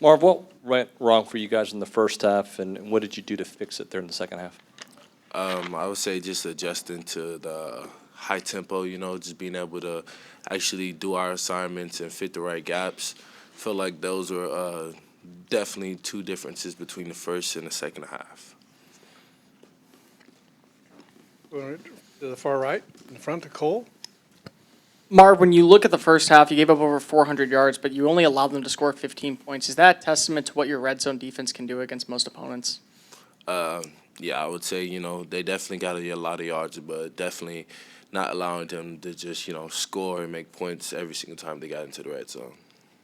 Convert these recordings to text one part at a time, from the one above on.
Marv, what went wrong for you guys in the first half, and what did you do to fix it there in the second half? I would say just adjusting to the high tempo, just being able to actually do our assignments and fit the right gaps. Feel like those were definitely two differences between the first and the second half. Going to the far right, in front to Cole. Marv, when you look at the first half, you gave up over 400 yards, but you only allowed them to score 15 points. Is that a testament to what your red zone defense can do against most opponents? Yeah, I would say, they definitely got a lot of yards, but definitely not allowing them to just, score and make points every single time they got into the red zone.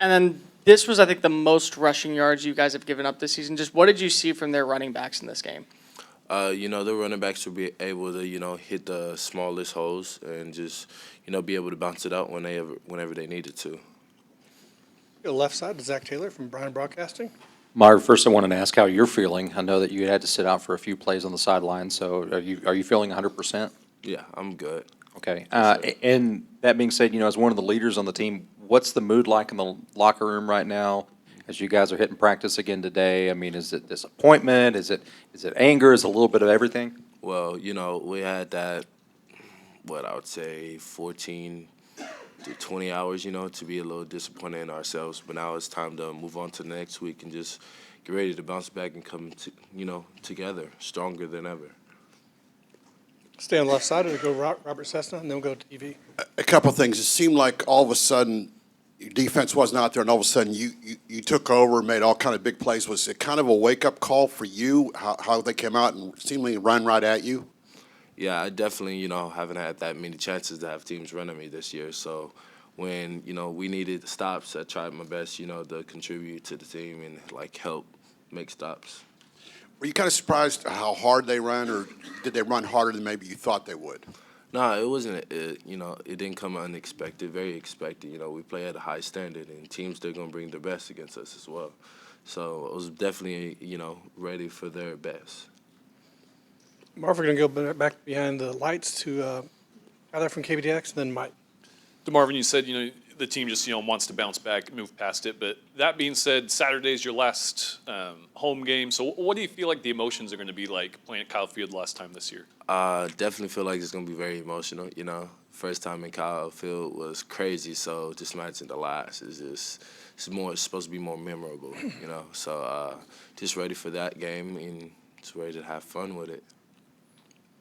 And then this was, I think, the most rushing yards you guys have given up this season. Just what did you see from their running backs in this game? The running backs will be able to, hit the smallest holes and just, be able to bounce it out whenever they needed to. The left side to Zach Taylor from Bryan Broadcasting. Marv, first I wanted to ask how you're feeling. I know that you had to sit out for a few plays on the sideline, so are you feeling 100%? Yeah, I'm good. Okay. Yes, sir. And that being said, as one of the leaders on the team, what's the mood like in the locker room right now as you guys are hitting practice again today? I mean, is it disappointment? Is it anger? Is it a little bit of everything? Well, we had that, what I would say, 14 to 20 hours, to be a little disappointed in ourselves. But now it's time to move on to the next week and just get ready to bounce back and come, together, stronger than ever. Stay on the left side and go Robert Cessna, and then we'll go to TV. A couple of things. It seemed like all of a sudden your defense wasn't out there, and all of a sudden you took over and made all kind of big plays. Was it kind of a wake-up call for you, how they came out and seemingly ran right at you? Yeah, I definitely, haven't had that many chances to have teams run at me this year. So when, we needed stops, I tried my best, to contribute to the team and, help make stops. Were you kind of surprised how hard they ran, or did they run harder than maybe you thought they would? No, it wasn't, it didn't come unexpected, very expected. We play at a high standard, and teams, they're going to bring their best against us as well. So I was definitely, ready for their best. Marv, we're going to go back behind the lights to Tyler from KBDX, and then Mike. DeMarvin, you said, the team just, wants to bounce back, move past it. But that being said, Saturday's your last home game. So what do you feel like the emotions are going to be like playing at Kyle Field last time this year? Definitely feel like it's going to be very emotional, First time in Kyle Field was crazy, so just imagine the last. It's supposed to be more memorable, So just ready for that game and just ready to have fun with it.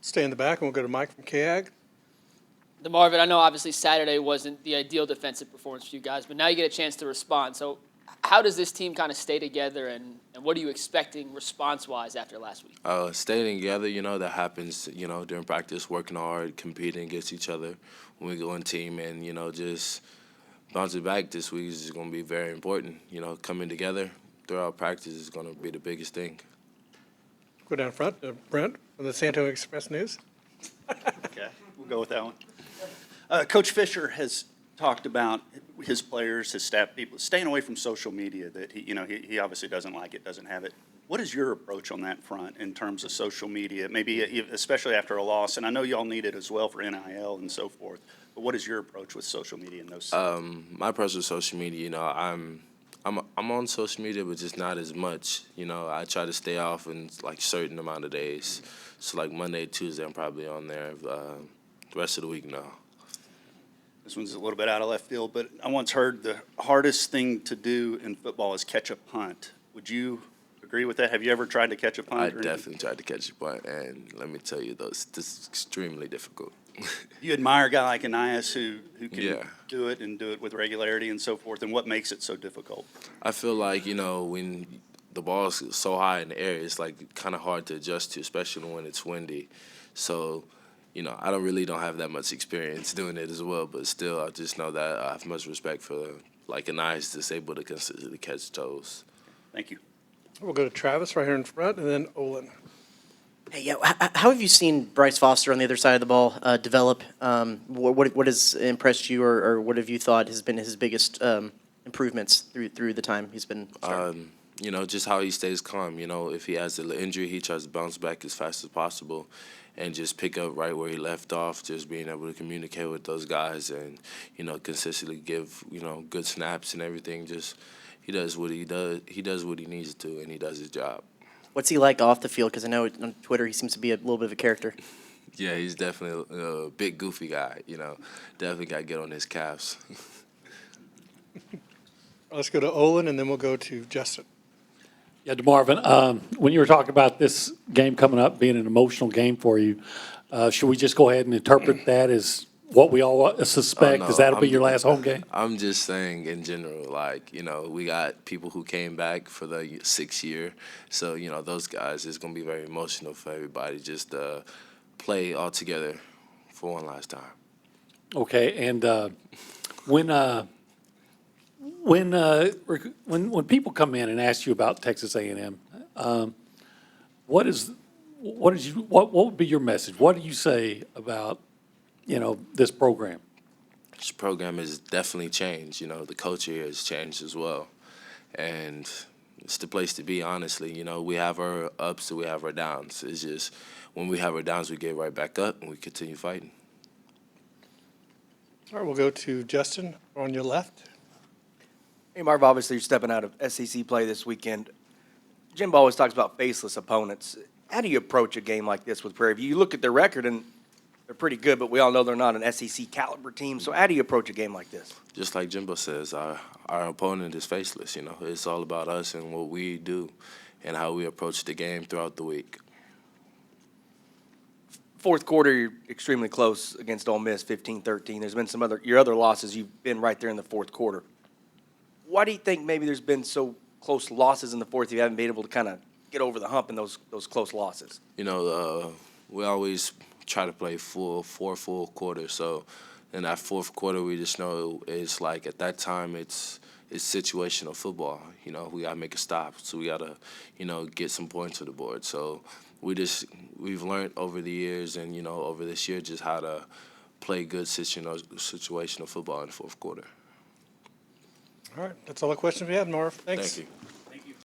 Stay in the back, and we'll go to Mike from KAG. DeMarvin, I know obviously Saturday wasn't the ideal defensive performance for you guys, but now you get a chance to respond. So how does this team kind of stay together, and what are you expecting response-wise after last week? Staying together, that happens, during practice, working hard, competing against each other when we go in team, and, just bouncing back this week is going to be very important. Coming together throughout practice is going to be the biggest thing. Go down front to Brent from the San Antonio Express News. Okay, we'll go with that one. Coach Fisher has talked about his players, his staff people, staying away from social media, that he obviously doesn't like it, doesn't have it. What is your approach on that front in terms of social media, maybe especially after a loss? And I know y'all need it as well for NIL and so forth, but what is your approach with social media in those? My approach with social media, I'm on social media, but just not as much. I try to stay off in certain amount of days. So Monday, Tuesday, I'm probably on there. The rest of the week, no. This one's a little bit out of left field, but I once heard the hardest thing to do in football is catch a punt. Would you agree with that? Have you ever tried to catch a punt? I definitely tried to catch a punt, and let me tell you, this is extremely difficult. You admire a guy like Anias who can Yeah. do it with regularity and so forth, and what makes it so difficult? I feel like, when the ball's so high in the air, it's kind of hard to adjust to, especially when it's windy. So, I don't have that much experience doing it as well, but still, I just know that I have much respect for Anias that's able to consistently catch toes. Thank you. We'll go to Travis right here in front, and then Olin. Hey, yeah, how have you seen Bryce Foster on the other side of the ball develop? What has impressed you, or what have you thought has been his biggest improvements through the time he's been starting? Just how he stays calm. If he has an injury, he tries to bounce back as fast as possible and just pick up right where he left off, just being able to communicate with those guys and, consistently give, good snaps and everything. Just, he does what he does. He does what he needs to, and he does his job. What's he like off the field? Because I know on Twitter he seems to be a little bit of a character. Yeah, he's definitely a big goofy guy. Definitely got to get on his calves. Let's go to Olin, and then we'll go to Justin. Yeah, DeMarvin, when you were talking about this game coming up being an emotional game for you, should we just go ahead and interpret that as what we all suspect, Oh, no, is that'll be your last home game? I'm just saying in general, we got people who came back for the 6th year. So, those guys, it's going to be very emotional for everybody just to play all together for one last time. Okay, and when people come in and ask you about Texas A&M, what would be your message? What do you say about, this program? This program has definitely changed. The culture here has changed as well. And it's the place to be, honestly. We have our ups and we have our downs. It's just when we have our downs, we get right back up and we continue fighting. All right, we'll go to Justin on your left. Hey, Marv, obviously you're stepping out of SEC play this weekend. Jimbo always talks about faceless opponents. How do you approach a game like this with Prairie View? You look at their record, and they're pretty good, but we all know they're not an SEC caliber team. So how do you approach a game like this? Just like Jimbo says, our opponent is faceless. It's all about us and what we do and how we approach the game throughout the week. Fourth quarter, you're extremely close against Ole Miss, 15-13. There's been your other losses, you've been right there in the fourth quarter. Why do you think maybe there's been so close losses in the fourth? You haven't been able to kind of get over the hump in those close losses. We always try to play four full quarters. So in that fourth quarter, we just know it's like at that time it's situational football. We gotta make a stop, so we gotta get some points to the board. So we've learned over the years and over this year just how to play good situational football in the fourth quarter. All right, that's all the questions we have, Marv. Thanks. Thank you.